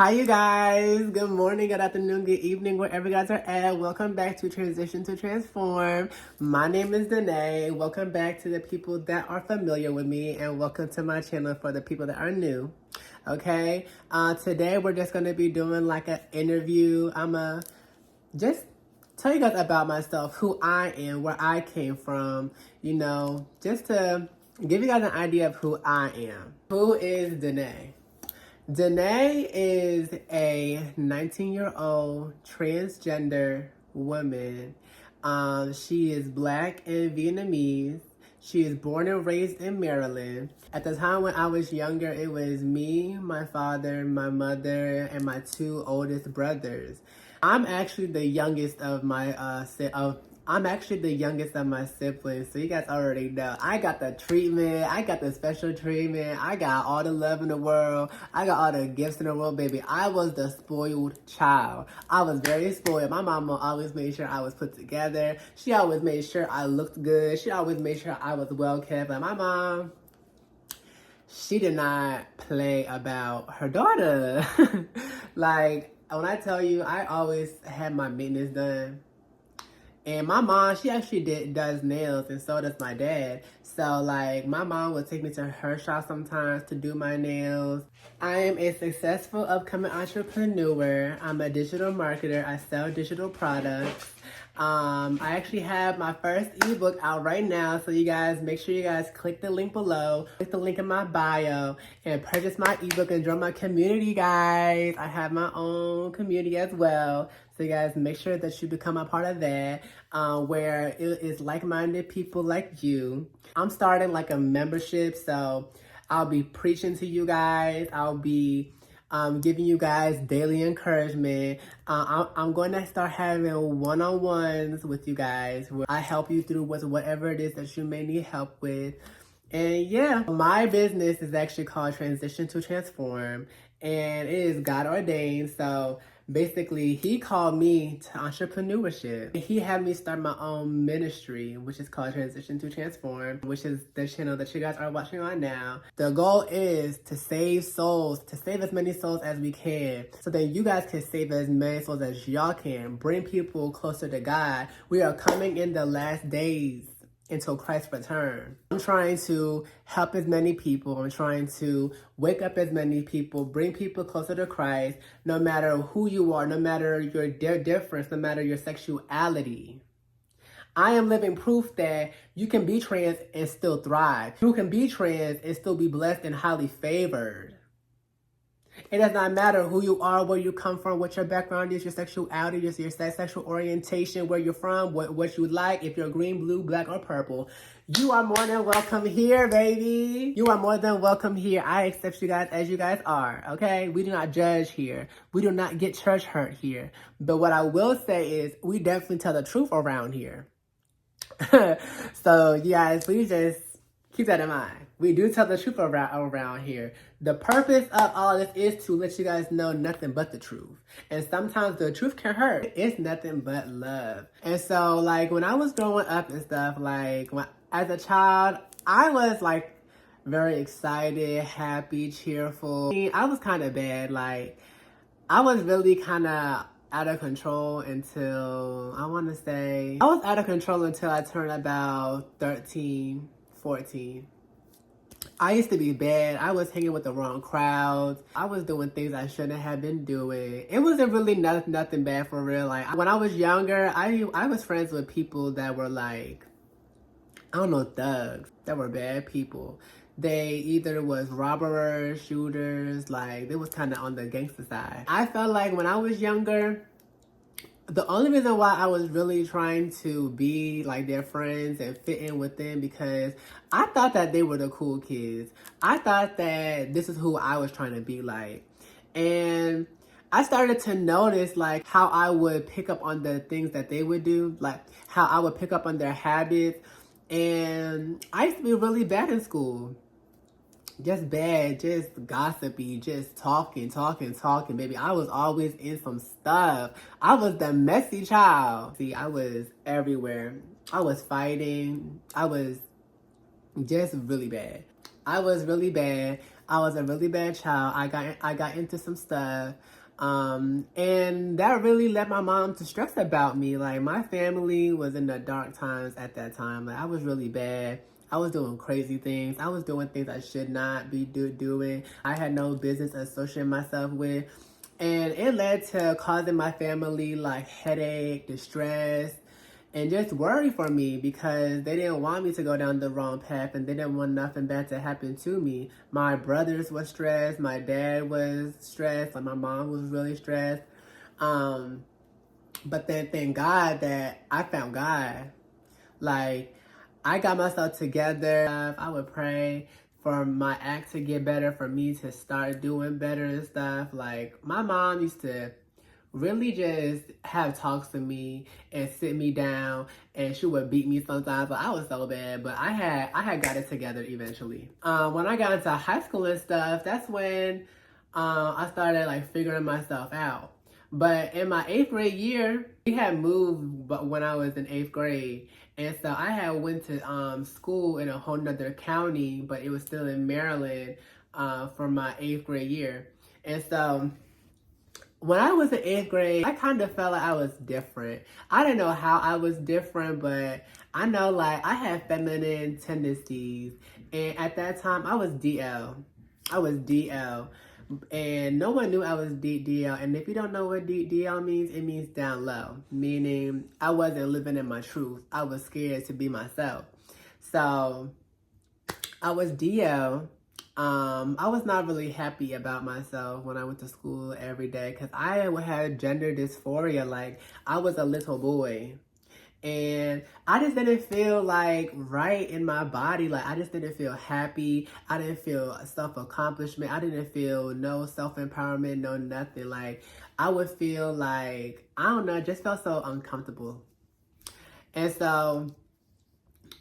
Hi, you guys. Good morning, good afternoon, good evening, wherever you guys are at. Welcome back to Transition to Transform. My name is Danae. Welcome back to the people that are familiar with me, and welcome to my channel for the people that are new. Okay, today we're just going to be doing like an interview. I'm just tell you guys about myself, who I am, where I came from, just to give you guys an idea of who I am. Who is Danae? Danae is a 19-year-old transgender woman. She is Black and Vietnamese. She is born and raised in Maryland. At the time when I was younger, it was me, my father, my mother, and my two oldest brothers. I'm actually the youngest of my siblings, so you guys already know. I got the treatment, I got the special treatment, I got all the love in the world, I got all the gifts in the world, baby. I was the spoiled child. I was very spoiled. My mama always made sure I was put together. She always made sure I looked good. She always made sure I was well kept. Like my mom, she did not play about her daughter. Like, when I tell you, I always had my maintenance done. And my mom, she actually does nails, and so does my dad. So, like, my mom would take me to her shop sometimes to do my nails. I am a successful upcoming entrepreneur. I'm a digital marketer. I sell digital products. I actually have my first ebook out right now, so you guys, make sure you guys click the link below, click the link in my bio, and purchase my ebook and join my community, guys. I have my own community as well, so you guys make sure that you become a part of that, where it is like-minded people like you. I'm starting like a membership, so I'll be preaching to you guys. I'll be giving you guys daily encouragement. I'm going to start having one-on-ones with you guys where I help you through whatever it is that you may need help with. And yeah, my business is actually called Transition to Transform, and it is God ordained. So basically, he called me to entrepreneurship. He had me start my own ministry, which is called Transition to Transform, which is the channel that you guys are watching on now. The goal is to save souls, to save as many souls as we can, so that you guys can save as many souls as y'all can, bring people closer to God. We are coming in the last days until Christ's return. I'm trying to help as many people. I'm trying to wake up as many people, bring people closer to Christ, no matter who you are, no matter your difference, no matter your sexuality. I am living proof that you can be trans and still thrive. You can be trans and still be blessed and highly favored. It does not matter who you are, where you come from, what your background is, your sexuality, your sexual orientation, where you're from, what you like, if you're green, blue, black, or purple. You are more than welcome here, baby. You are more than welcome here. I accept you guys as you guys are, okay? We do not judge here. We do not get church hurt here. But what I will say is we definitely tell the truth around here. So, you guys, please just keep that in mind. We do tell the truth around here. The purpose of all this is to let you guys know nothing but the truth. And sometimes the truth can hurt. It's nothing but love. And so, like, when I was growing up and stuff, like, as a child, I was, like, very excited, happy, cheerful. I was kind of bad. Like, I was really kind of out of control until, I was out of control until I turned about 13, 14. I used to be bad. I was hanging with the wrong crowds. I was doing things I shouldn't have been doing. It wasn't really nothing bad for real. Like, when I was younger, I was friends with people that were like, I don't know, thugs. That were bad people. They either was robbers, shooters, like, they was kind of on the gangster side. I felt like when I was younger, the only reason why I was really trying to be like their friends and fit in with them, because I thought that they were the cool kids. I thought that this is who I was trying to be like. And I started to notice like how I would pick up on the things that they would do, like how I would pick up on their habits. And I used to be really bad in school. Just bad, just gossipy, just talking, baby. I was always in some stuff. I was the messy child. See, I was everywhere. I was fighting. I was just really bad. I was really bad. I was a really bad child. I got into some stuff. And that really led my mom to stress about me. Like, my family was in the dark times at that time. Like, I was really bad. I was doing crazy things. I was doing things I should not be doing. I had no business associating myself with. And it led to causing my family like headache, distress, and just worry for me because they didn't want me to go down the wrong path and they didn't want nothing bad to happen to me. My brothers were stressed. My dad was stressed. Like, my mom was really stressed. But then thank God that I found God. Like, I got myself together. I would pray for my act to get better, for me to start doing better and stuff. Like, my mom used to really just have talks with me and sit me down, and she would beat me sometimes. But I was so bad, but I had got it together eventually. When I got into high school and stuff, that's when I started like figuring myself out. But in my 8th grade year, we had moved, but when I was in 8th grade. And so I had went to school in a whole nother county, but it was still in Maryland for my 8th grade year. And so when I was in 8th grade, I kind of felt like I was different. I didn't know how I was different, but I know like I had feminine tendencies. And at that time, I was DL. I was DL. And no one knew I was DL. And if you don't know what DL means, it means down low. Meaning I wasn't living in my truth. I was scared to be myself. So I was DL. I was not really happy about myself when I went to school every day because I had gender dysphoria. Like, I was a little boy. And I just didn't feel like right in my body. Like, I just didn't feel happy. I didn't feel self-accomplishment. I didn't feel no self-empowerment, no nothing. Like, I would feel like, I don't know, it just felt so uncomfortable. And so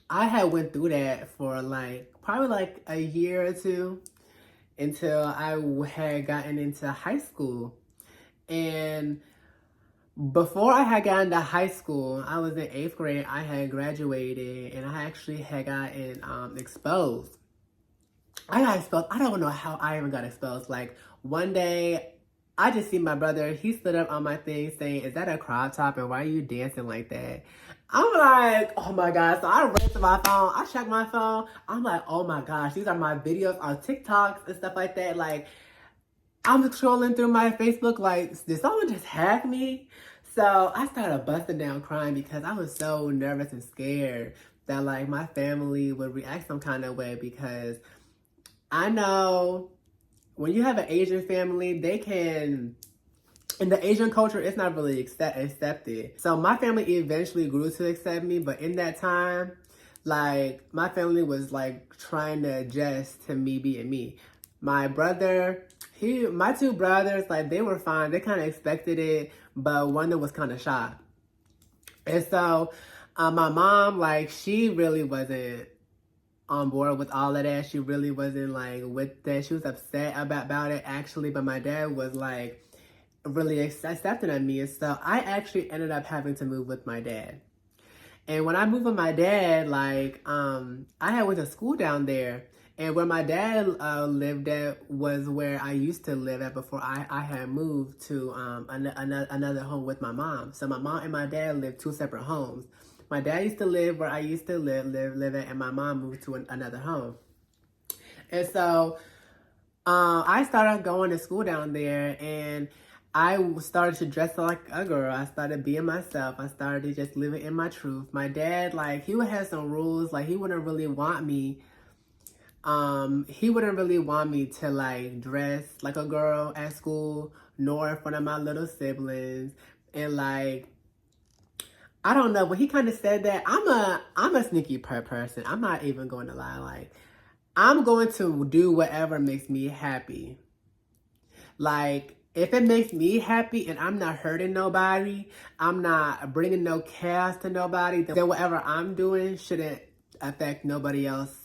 I had went through that for like, probably like a year or two until I had gotten into high school. And before I had gotten to high school, I was in 8th grade, I had graduated, and I actually had gotten exposed. I got exposed. I don't know how I even got exposed. Like, one day, I just see my brother, he stood up on my thing saying, "Is that a crop top and why are you dancing like that?" I'm like, oh my God. So I ran to my phone, I checked my phone. I'm like, oh my gosh, these are my videos on TikToks and stuff like that. Like, I'm scrolling through my Facebook like, did someone just hack me? So I started busting down crying because I was so nervous and scared that like my family would react some kind of way, because I know when you have an Asian family, they can, in the Asian culture, it's not really accepted. So my family eventually grew to accept me, but in that time, like, my family was like trying to adjust to me being me. My brother, my two brothers, like, they were fine. They kind of expected it, but one was kind of shocked. And so my mom, like, she really wasn't on board with all of that. She really wasn't like with that. She was upset about it actually, but my dad was like really accepting of me. And so I actually ended up having to move with my dad. And when I moved with my dad, like, I had went to school down there. And where my dad lived at was where I used to live at before I had moved to another home with my mom. So my mom and my dad lived two separate homes. My dad used to live where I used to live at, and my mom moved to another home. And so I started going to school down there, and I started to dress like a girl. I started being myself. I started just living in my truth. My dad, like, he would have some rules. Like, he wouldn't really want me to like dress like a girl at school, nor in front of my little siblings. And like, I don't know, when he kind of said that, I'm a sneaky person. I'm not even going to lie. Like, I'm going to do whatever makes me happy. Like, if it makes me happy and I'm not hurting nobody, I'm not bringing no chaos to nobody, then whatever I'm doing shouldn't affect nobody else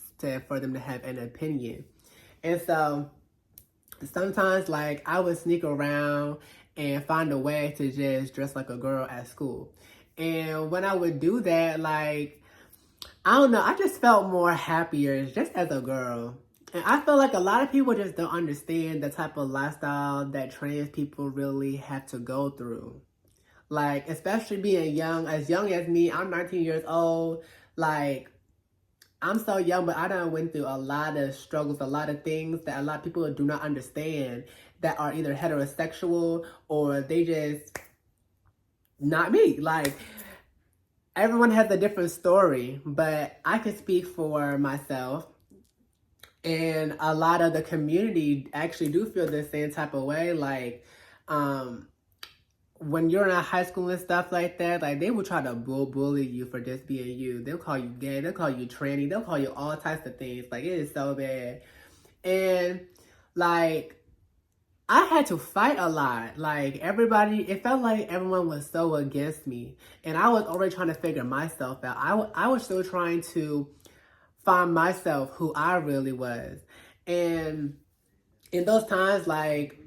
for them to have an opinion. And so sometimes, like, I would sneak around and find a way to just dress like a girl at school. And when I would do that, like, I don't know, I just felt more happier just as a girl. And I feel like a lot of people just don't understand the type of lifestyle that trans people really have to go through. Like, especially being young as me, I'm 19 years old. Like, I'm so young, but I done went through a lot of struggles, a lot of things that a lot of people do not understand, that are either heterosexual or they just not me. Like, everyone has a different story, but I can speak for myself. And a lot of the community actually do feel the same type of way. Like, when you're in high school and stuff like that, like, they will try to bully you for just being you. They'll call you gay, they'll call you tranny, they'll call you all types of things. Like, it is so bad. And, like, I had to fight a lot. Like, it felt like everyone was so against me. And I was already trying to figure myself out. I was still trying to find myself, who I really was. And in those times, like,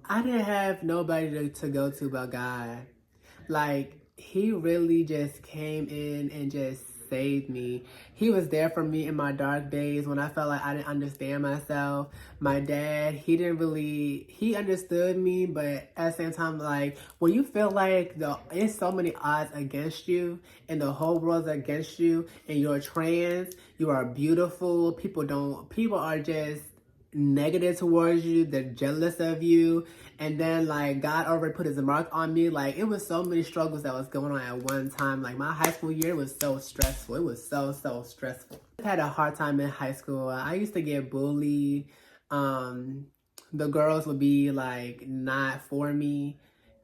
I didn't have nobody to go to but God. Like, he really just came in and just saved me. He was there for me in my dark days when I felt like I didn't understand myself. My dad, he understood me, but at the same time, like, when you feel like there's so many odds against you and the whole world's against you and you're trans, you are beautiful, people are just negative towards you, they're jealous of you, and then, like, God already put his mark on me. Like, it was so many struggles that was going on at one time. Like, my high school year was so stressful. It was so stressful. I had a hard time in high school. I used to get bullied. The girls would be like not for me,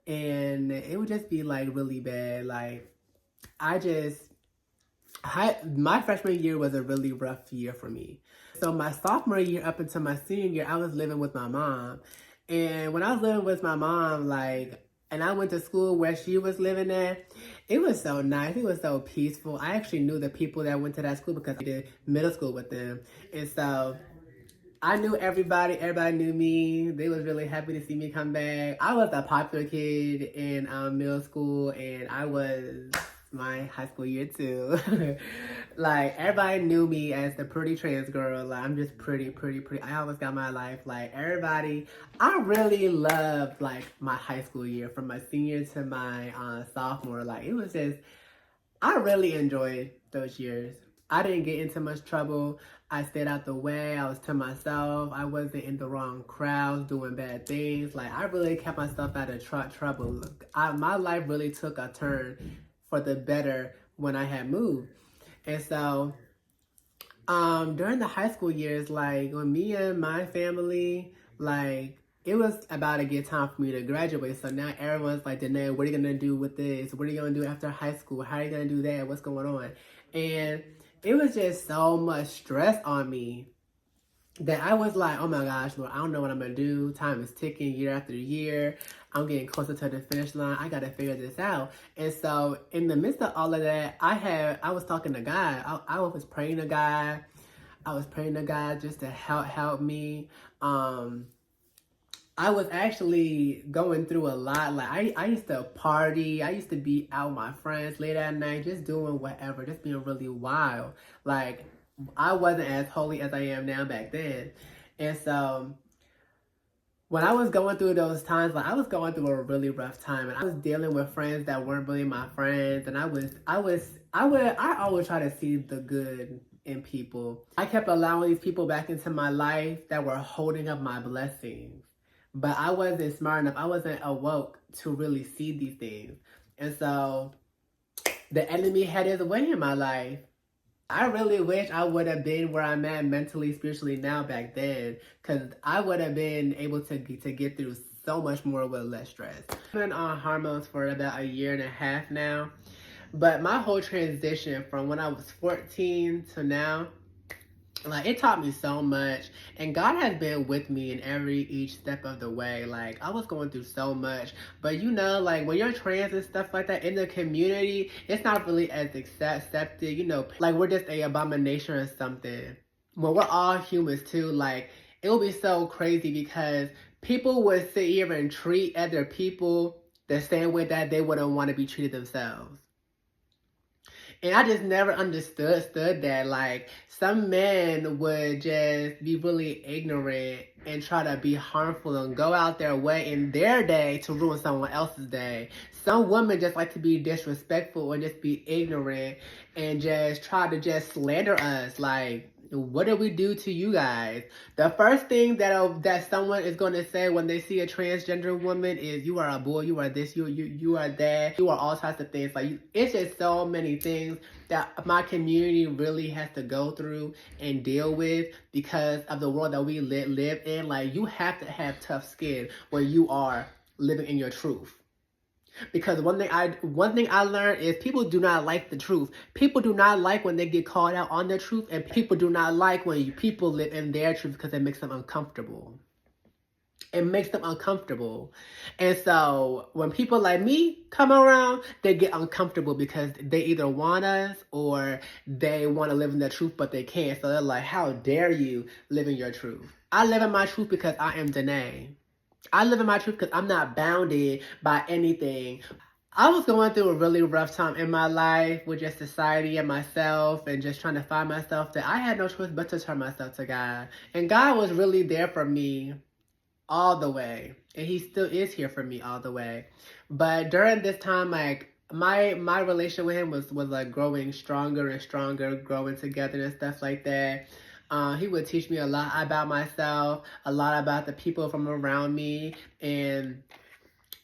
and it would just be like really bad. Like, my freshman year was a really rough year for me. So my sophomore year up until my senior year, I was living with my mom. And when I was living with my mom, like, and I went to school where she was living at, it was so nice. It was so peaceful. I actually knew the people that went to that school because I did middle school with them. And so I knew everybody. Everybody knew me. They was really happy to see me come back. I was a popular kid in middle school, and I was my high school year too. Like, everybody knew me as the pretty trans girl. Like, I'm just pretty. I always got my life. Like, everybody, I really loved, like, my high school year from my senior to my sophomore. Like, it was just, I really enjoyed those years. I didn't get into much trouble. I stayed out the way. I was to myself. I wasn't in the wrong crowds doing bad things. Like, I really kept myself out of trouble. My life really took a turn for the better when I had moved. And so, during the high school years, like, when me and my family, like, it was about to get time for me to graduate. So now everyone's like, Danae, what are you going to do with this? What are you going to do after high school? How are you going to do that? What's going on? And it was just so much stress on me that I was like, oh my gosh, Lord, I don't know what I'm going to do. Time is ticking year after year. I'm getting closer to the finish line. I got to figure this out. And so in the midst of all of that, I was talking to God. I was praying to God. I was praying to God just to help me. I was actually going through a lot. Like, I used to party. I used to be out with my friends late at night, just doing whatever, just being really wild. Like, I wasn't as holy as I am now back then. And so when I was going through those times, like, I was going through a really rough time, and I was dealing with friends that weren't really my friends. And I always try to see the good in people. I kept allowing these people back into my life that were holding up my blessings. But I wasn't smart enough. I wasn't awoke to really see these things. And so the enemy had his way in my life. I really wish I would have been where I'm at mentally, spiritually now back then, because I would have been able to get through so much more with less stress. I've been on hormones for about a year and a half now, but my whole transition from when I was 14 to now, like, it taught me so much, and God has been with me in each step of the way. Like, I was going through so much, but you know, like, when you're trans and stuff like that in the community, it's not really as accepted, you know, like, we're just a abomination or something. Well, we're all humans too. Like, it will be so crazy because people would sit here and treat other people the same way that they wouldn't want to be treated themselves. And I just never understood that. Like, some men would just be really ignorant and try to be harmful and go out their way in their day to ruin someone else's day. Some women just like to be disrespectful and just be ignorant and just try to just slander us. Like, what did we do to you guys? The first thing that someone is going to say when they see a transgender woman is, you are a boy, you are this, you are that, you are all types of things. Like, it's just so many things that my community really has to go through and deal with because of the world that we live in. Like, you have to have tough skin when you are living in your truth. Because one thing I learned is people do not like the truth. People do not like when they get called out on their truth, and people do not like when people live in their truth because it makes them uncomfortable. It makes them uncomfortable. And so when people like me come around, they get uncomfortable because they either want us or they want to live in their truth, but they can't. So they're like, how dare you live in your truth? I live in my truth because I am Danae. I live in my truth because I'm not bounded by anything. I was going through a really rough time in my life with just society and myself and just trying to find myself, that I had no choice but to turn myself to God. And God was really there for me all the way. And he still is here for me all the way. But during this time, like, my relationship with him was like growing stronger and stronger, growing together and stuff like that. He would teach me a lot about myself, a lot about the people from around me, and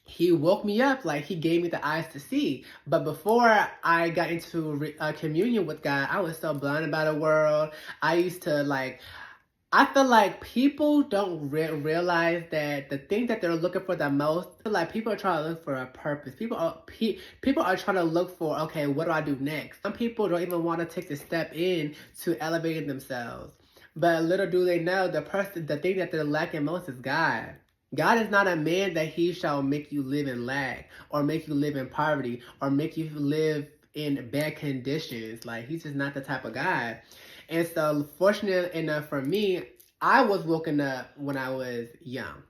he woke me up. Like, he gave me the eyes to see. But before I got into communion with God, I was so blind about the world. I used to, like, I feel like people don't realize that the thing that they're looking for the most, I feel like people are trying to look for a purpose. People are trying to look for, okay, what do I do next? Some people don't even want to take the step in to elevating themselves. But little do they know, the thing that they're lacking most is God. God is not a man that he shall make you live in lack, or make you live in poverty, or make you live in bad conditions. Like, he's just not the type of God. And so, fortunate enough for me, I was woken up when I was young.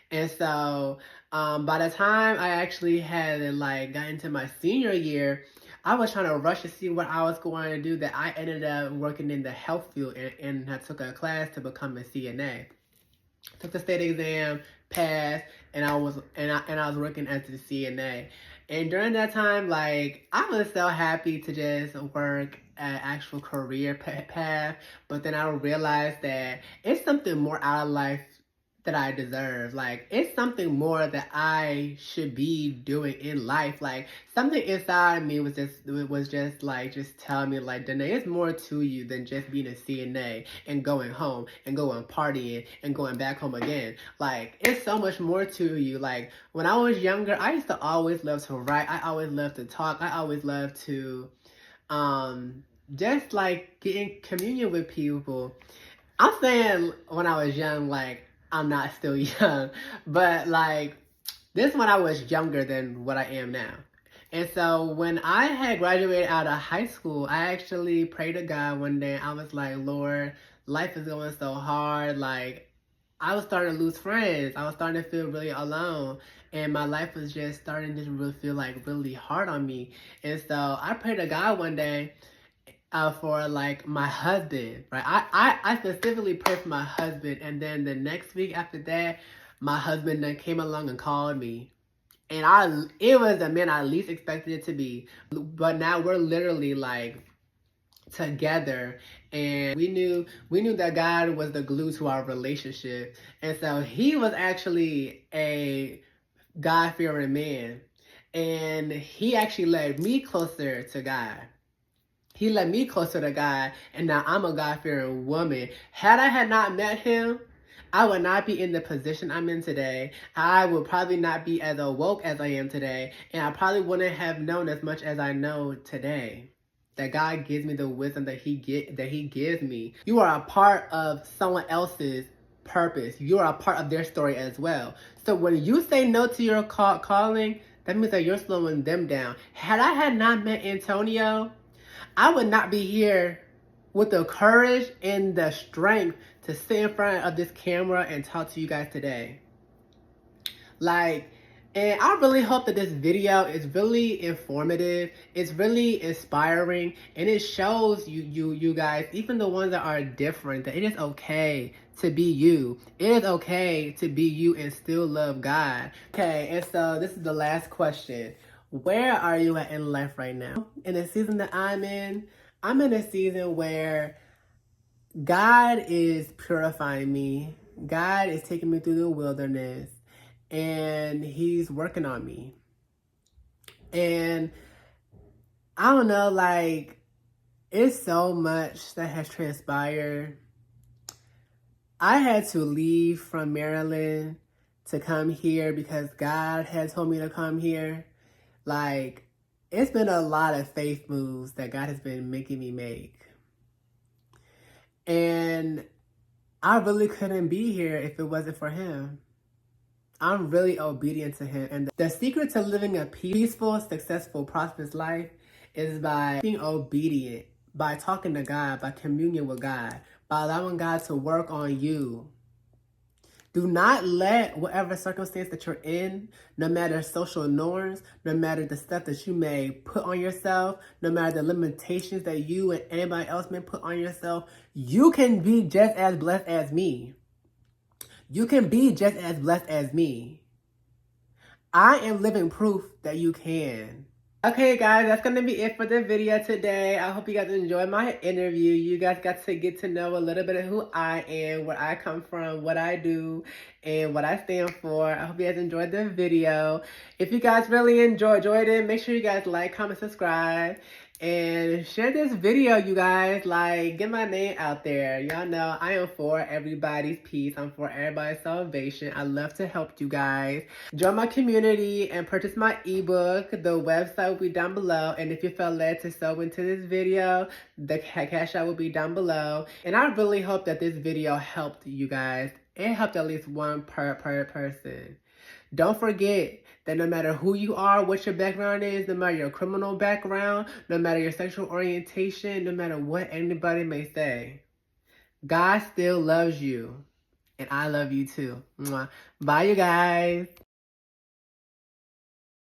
And so, by the time I actually had, like, got into my senior year, I was trying to rush to see what I was going to do, that I ended up working in the health field and I took a class to become a CNA. Took the state exam, passed, and I was working as a CNA. And during that time, like, I was so happy to just work an actual career path, but then I realized that it's something more out of life that I deserve. Like, it's something more that I should be doing in life. Like, something inside me was just telling me, like, Danae, it's more to you than just being a CNA and going home and going partying and going back home again. Like, it's so much more to you. Like, when I was younger, I used to always love to write. I always loved to talk. I always loved to just, like, get in communion with people. I'm saying when I was young, like, I'm not still young, but, like, this when I was younger than what I am now. And so when I had graduated out of high school, I actually prayed to God one day. I was like, Lord, life is going so hard. Like, I was starting to lose friends. I was starting to feel really alone. And my life was just starting to really feel, like, really hard on me. And so I prayed to God one day for, like, my husband, right? I specifically prayed for my husband, and then the next week after that, my husband then came along and called me. And it was the man I least expected it to be. But now we're literally, like, together, and we knew that God was the glue to our relationship. And so he was actually a God-fearing man, and he actually led me closer to God. He led me closer to God, and now I'm a God-fearing woman. Had I not met him, I would not be in the position I'm in today. I would probably not be as awoke as I am today, and I probably wouldn't have known as much as I know today. That God gives me the wisdom that he gives me. You are a part of someone else's purpose. You are a part of their story as well. So when you say no to your calling, that means that you're slowing them down. Had I not met Antonio, I would not be here with the courage and the strength to sit in front of this camera and talk to you guys today. Like, And I really hope that this video is really informative. It's really inspiring, and it shows you guys, even the ones that are different, that it is okay to be you. It is okay to be you and still love God. Okay, and so this is the last question. Where are you at in life right now? In the season that I'm in a season where God is purifying me. God is taking me through the wilderness, and he's working on me. And I don't know, like, it's so much that has transpired. I had to leave from Maryland to come here because God had told me to come here. Like, it's been a lot of faith moves that God has been making me make. And I really couldn't be here if it wasn't for him. I'm really obedient to him. And the secret to living a peaceful, successful, prosperous life is by being obedient, by talking to God, by communion with God, by allowing God to work on you. Do not let whatever circumstance that you're in, no matter social norms, no matter the stuff that you may put on yourself, no matter the limitations that you and anybody else may put on yourself, you can be just as blessed as me. You can be just as blessed as me. I am living proof that you can. Okay, guys, that's going to be it for the video today. I hope you guys enjoyed my interview. You guys got to get to know a little bit of who I am, where I come from, what I do, and what I stand for. I hope you guys enjoyed the video. If you guys really enjoyed it, make sure you guys like, comment, subscribe, and share this video, you guys. Like, get my name out there. Y'all know I am for everybody's peace. I'm for everybody's salvation. I love to help you guys. Join my community and purchase my ebook. The website will be down below. And if you felt led to sew into this video, the Cashapp will be down below. And I really hope that this video helped you guys. It helped at least one per person. Don't forget that no matter who you are, what your background is, no matter your criminal background, no matter your sexual orientation, no matter what anybody may say, God still loves you. And I love you too. Mwah. Bye, you guys.